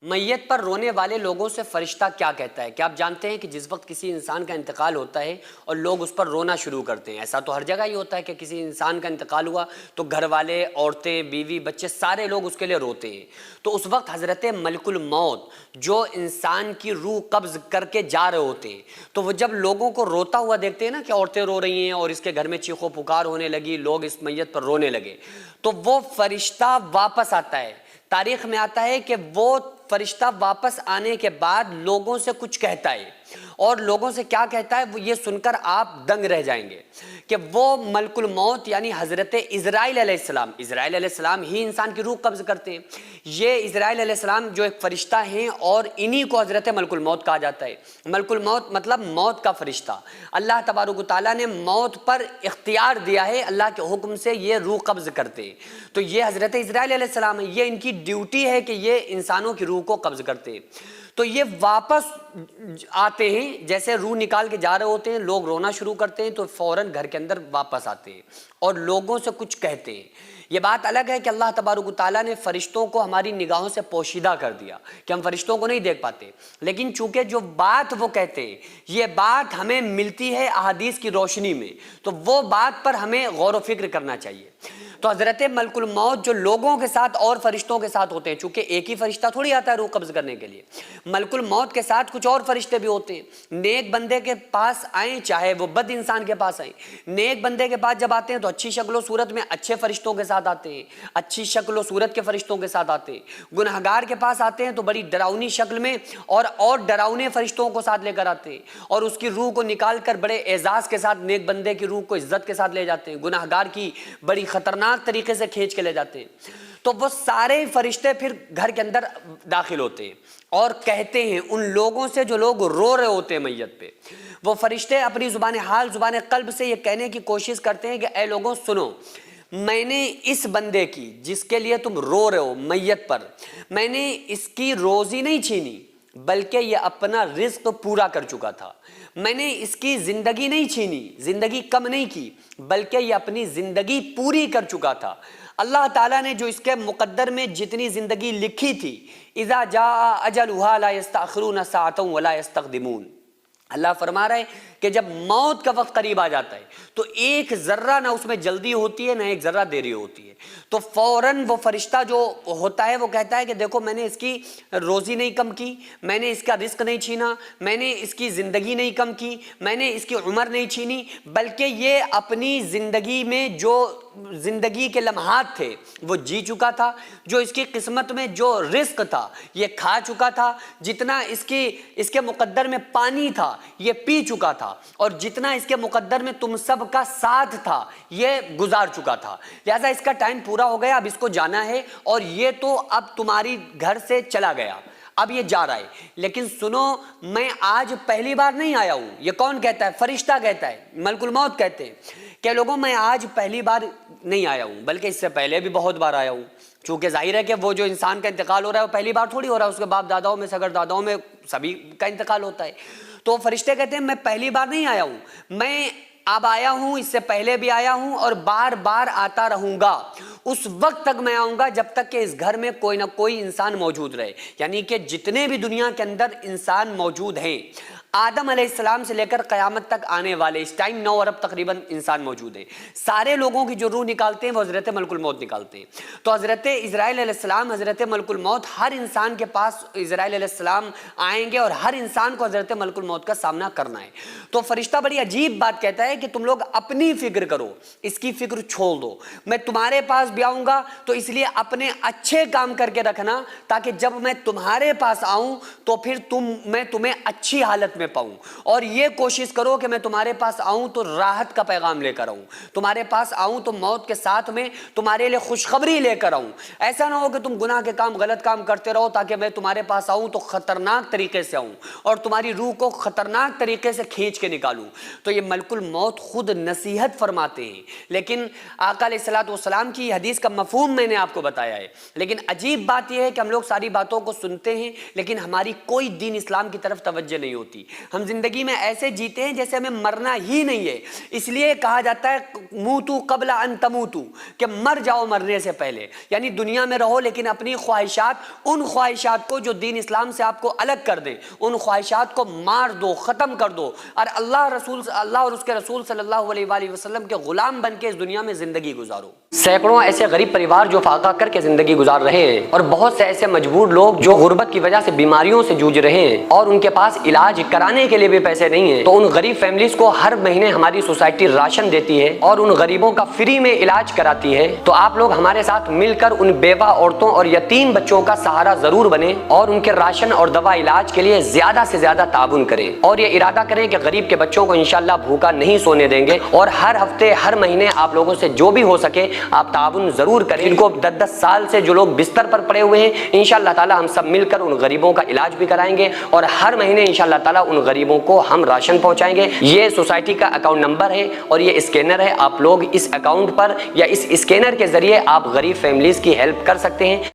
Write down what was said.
میت پر رونے والے لوگوں سے فرشتہ کیا کہتا ہے؟ کیا آپ جانتے ہیں کہ جس وقت کسی انسان کا انتقال ہوتا ہے اور لوگ اس پر رونا شروع کرتے ہیں، ایسا تو ہر جگہ ہی ہوتا ہے کہ کسی انسان کا انتقال ہوا تو گھر والے، عورتیں، بیوی، بچے سارے لوگ اس کے لیے روتے ہیں، تو اس وقت حضرت ملک الموت جو انسان کی روح قبض کر کے جا رہے ہوتے ہیں، تو وہ جب لوگوں کو روتا ہوا دیکھتے ہیں نا کہ عورتیں رو رہی ہیں اور اس کے گھر میں چیخ و پکار ہونے لگی، لوگ اس میت پر رونے لگے، تو وہ فرشتہ واپس آتا ہے۔ تاریخ میں آتا ہے کہ وہ فرشتہ واپس آنے کے بعد لوگوں سے کچھ کہتا ہے، اور لوگوں سے کیا کہتا ہے وہ یہ سن کر آپ دنگ رہ جائیں گے کہ وہ ملک الموت یعنی حضرت عزرائیل علیہ السلام ہی انسان کی روح قبض کرتے ہیں۔ یہ عزرائیل علیہ السلام جو ایک فرشتہ ہیں اور انہی کو حضرت ملک الموت کہا جاتا ہے۔ ملک الموت مطلب موت کا فرشتہ۔ اللہ تبارک و تعالیٰ نے موت پر اختیار دیا ہے، اللہ کے حکم سے یہ روح قبض کرتے ہیں۔ تو یہ حضرت عزرائیل علیہ السلام ہے، یہ ان کی ڈیوٹی ہے کہ یہ انسانوں کی روح کو قبض کرتے ہیں۔ تو یہ واپس آتے ہیں، جیسے روح نکال کے جا رہے ہوتے ہیں، لوگ رونا شروع کرتے ہیں تو فوراً گھر کے اندر واپس آتے ہیں اور لوگوں سے کچھ کہتے ہیں۔ یہ بات الگ ہے کہ اللہ تبارک و تعالیٰ نے فرشتوں کو ہماری نگاہوں سے پوشیدہ کر دیا کہ ہم فرشتوں کو نہیں دیکھ پاتے، لیکن چونکہ جو بات وہ کہتے ہیں یہ بات ہمیں ملتی ہے احادیث کی روشنی میں، تو وہ بات پر ہمیں غور و فکر کرنا چاہیے۔ تو حضرت ملک الموت جو لوگوں کے ساتھ اور فرشتوں کے ساتھ ہوتے ہیں، چونکہ ایک ہی فرشتہ تھوڑی آتا ہے روح قبض کرنے کے لیے، ملک الموت کے ساتھ کچھ اور فرشتے بھی ہوتے ہیں۔ نیک بندے کے پاس آئیں چاہے وہ بد انسان کے پاس آئیں، نیک بندے کے پاس جب آتے ہیں تو اچھی شکل و صورت میں اچھے فرشتوں کے ساتھ آتے ہیں، اچھی شکل و صورت کے فرشتوں کے ساتھ آتے ہیں۔ گنہگار کے پاس آتے ہیں تو بڑی ڈراؤنی شکل میں اور ڈراؤنے فرشتوں کو ساتھ لے کر آتے ہیں، اور اس کی روح کو نکال کر بڑے اعزاز کے ساتھ نیک بندے کی روح کو عزت کے ساتھ لے جاتے ہیں، گنہگار کی بڑی خطرناک طریقے سے کھینچ کے لے جاتے ہیں۔ تو وہ سارے فرشتے پھر گھر کے اندر داخل ہوتے ہیں اور کہتے ہیں ان لوگوں سے جو لوگ رو رہے ہوتے ہیں میت پہ، وہ فرشتے اپنی زبان حال، زبان قلب سے یہ کہنے کی کوشش کرتے ہیں کہ اے لوگوں سنو، میں نے اس بندے کی جس کے لیے تم رو رہے ہو میت پر، میں نے اس کی روزی نہیں چھینی بلکہ یہ اپنا رزق پورا کر چکا تھا، میں نے اس کی زندگی نہیں چھینی، زندگی کم نہیں کی بلکہ یہ اپنی زندگی پوری کر چکا تھا۔ اللہ تعالیٰ نے جو اس کے مقدر میں جتنی زندگی لکھی تھی، اذا جاء اجلها لا يستأخرون ساعة ولا يستقدمون، اللہ فرما رہا ہے کہ جب موت کا وقت قریب آ جاتا ہے تو ایک ذرہ نہ اس میں جلدی ہوتی ہے نہ ایک ذرہ دیری ہوتی ہے، تو فوراً وہ فرشتہ جو ہوتا ہے وہ کہتا ہے کہ دیکھو میں نے اس کی روزی نہیں کم کی، میں نے اس کا رزق نہیں چھینا، میں نے اس کی زندگی نہیں کم کی، میں نے اس کی عمر نہیں چھینی، بلکہ یہ اپنی زندگی میں جو زندگی کے لمحات تھے وہ جی چکا تھا، جو اس کی قسمت میں جو رزق تھا یہ کھا چکا تھا، جتنا اس کے مقدر میں پانی تھا یہ پی چکا تھا، اور جتنا اس کے مقدر میں تم سب کا ساتھ تھا یہ گزار چکا تھا، لہذا اس کا ٹائم پورا ہو گیا، اب اس کو جانا ہے، اور یہ تو اب تمہاری گھر سے چلا گیا، اب یہ جا رہا ہے، لیکن سنو میں آج پہلی بار نہیں آیا ہوں۔ یہ کون کہتا ہے؟ فرشتہ کہتا ہے، ملک الموت کہتے ہیں کہ لوگوں میں آج پہلی بار نہیں آیا ہوں بلکہ اس سے پہلے بھی بہت بار آیا ہوں، چونکہ ظاہر ہے کہ وہ جو انسان کا انتقال ہو رہا ہے وہ پہلی بار تھوڑی ہو رہا ہے، اس کے باپ داداؤں میں، سگر داداؤں میں سبھی کا انتقال ہوتا ہے۔ تو فرشتے کہتے ہیں میں پہلی بار نہیں آیا ہوں، میں اب آیا ہوں، اس سے پہلے بھی آیا ہوں اور بار بار آتا رہوں گا، اس وقت تک میں آؤں گا جب تک کہ اس گھر میں کوئی نہ کوئی انسان موجود رہے، یعنی کہ جتنے بھی دنیا کے اندر انسان موجود ہیں، آدم علیہ السلام سے لے کر قیامت تک آنے والے، اس ٹائم 9 ارب تقریباً انسان موجود ہیں، سارے لوگوں کی جو روح نکالتے ہیں وہ حضرت ملک الموت نکالتے ہیں۔ تو حضرت عزرائیل علیہ السلام، حضرت ملک الموت، ہر انسان کے پاس عزرائیل علیہ السلام آئیں گے اور ہر انسان کو حضرت ملک الموت کا سامنا کرنا ہے۔ تو فرشتہ بڑی عجیب بات کہتا ہے کہ تم لوگ اپنی فکر کرو، اس کی فکر چھوڑ دو، میں تمہارے پاس بھی آؤں گا تو اس لیے اپنے اچھے کام کر کے رکھنا تاکہ جب میں تمہارے پاس آؤں تو پھر میں تمہیں اچھی حالت میں پاؤں، اور یہ کوشش کرو کہ میں تمہارے پاس آؤں تو راحت کا پیغام لے کر آؤں، تمہارے پاس آؤں تو موت کے ساتھ میں تمہارے لیے خوشخبری لے کر آؤں، ایسا نہ ہو کہ تم گناہ کے کام، غلط کام کرتے رہو تاکہ میں تمہارے پاس آؤں تو خطرناک طریقے سے آؤں اور تمہاری روح کو خطرناک طریقے سے کھینچ کے نکالوں۔ تو یہ ملک الموت خود نصیحت فرماتے ہیں، لیکن آقا علیہ الصلوۃ والسلام کی حدیث کا مفہوم میں نے آپ کو بتایا ہے، لیکن عجیب بات یہ ہے کہ ہم لوگ ساری باتوں کو سنتے ہیں لیکن ہماری کوئی دین اسلام کی طرف توجہ نہیں ہوتی۔ ہم زندگی میں ایسے جیتے ہیں جیسے ہمیں مرنا ہی نہیں ہے. اس لیے کہا جاتا ہے موتو قبل ان تموتو, کہ مر جاؤ مرنے سے پہلے. یعنی دنیا میں رہو لیکن اپنی خواہشات, ان خواہشات کو جو دین اسلام سے آپ کو الگ کر دیں, ان خواہشات کو مار دو, ختم کر دو, اور اللہ اور اس کے رسول صلی اللہ علیہ وآلہ وسلم کے غلام بن کے اس دنیا میں زندگی گزارو. سینکڑوں ایسے غریب پریوار جو فاقہ کر کے زندگی گزار رہے ہیں, اور بہت سے ایسے مجبور لوگ جو غربت کی وجہ سے بیماریوں سے جوجھ رہے ہیں اور ان کے پاس علاج کرانے کے لیے بھی پیسے نہیں ہیں, تو ان غریب فیملیز کو ہر مہینے ہماری سوسائٹی راشن دیتی ہے اور ان غریبوں کا فری میں علاج کراتی ہے. تو آپ لوگ ہمارے ساتھ مل کر ان بیوہ عورتوں اور یتیم بچوں کا سہارا ضرور بنیں اور ان کے راشن اور دوا علاج کے لیے زیادہ سے زیادہ تعاون کریں, اور یہ ارادہ کریں کہ غریب کے بچوں کو انشاءاللہ بھوکا نہیں سونے دیں گے. اور ہر ہفتے ہر مہینے آپ لوگوں سے جو بھی ہو سکے آپ تعاون ضرور کریں. جن کو 10-10 سال سے جو لوگ بستر پر پڑے ہوئے ہیں, انشاءاللہ تعالی ہم سب مل کر ان غریبوں کا علاج بھی کرائیں گے, اور ہر مہینے انشاءاللہ تعالی ان غریبوں کو ہم راشن پہنچائیں گے. یہ سوسائٹی کا اکاؤنٹ نمبر ہے اور یہ اسکینر ہے. آپ لوگ اس اکاؤنٹ پر یا اس اسکینر کے ذریعے آپ غریب فیملیز کی ہیلپ کر سکتے ہیں.